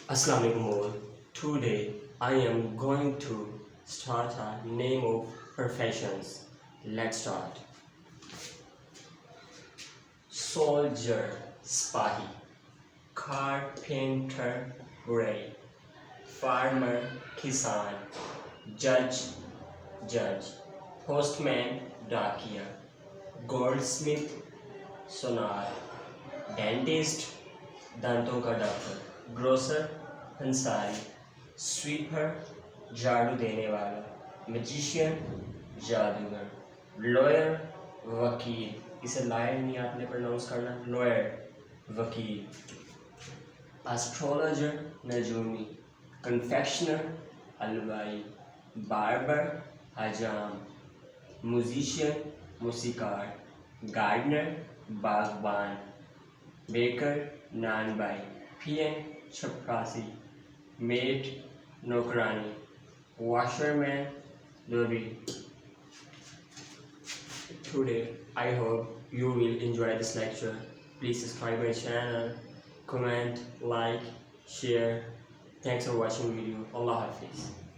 Assalamu alaikum all. Today I am going to start a name of professions. Let's start. Soldier, Spahi. Carpenter, Ray. Farmer, Kisan. Judge, Judge. Postman, Dakia. Goldsmith, Sonar. Dentist, दांतों का doctor. Grocer, Ansari. Sweeper, झाड़ू देने वाला. Magician, जादूगर. Lawyer, वकील. इसे lawyer नहीं आपने प्रोनाउंस करना, लॉयर, वकील. एस्ट्रोलॉजर, नजूमी. कन्फेक्शनर, हलवाई. बार्बर, हजाम. म्यूजिशियन, मूसीकार. गार्डनर, बागबान. बेकर, नानबाई. पीएन, चपरासी. मेड, नौकरानी. washerman, lorry. Today I hope you will enjoy this lecture. Please subscribe my channel, comment, like, share. Thanks for watching video. Allah Hafiz.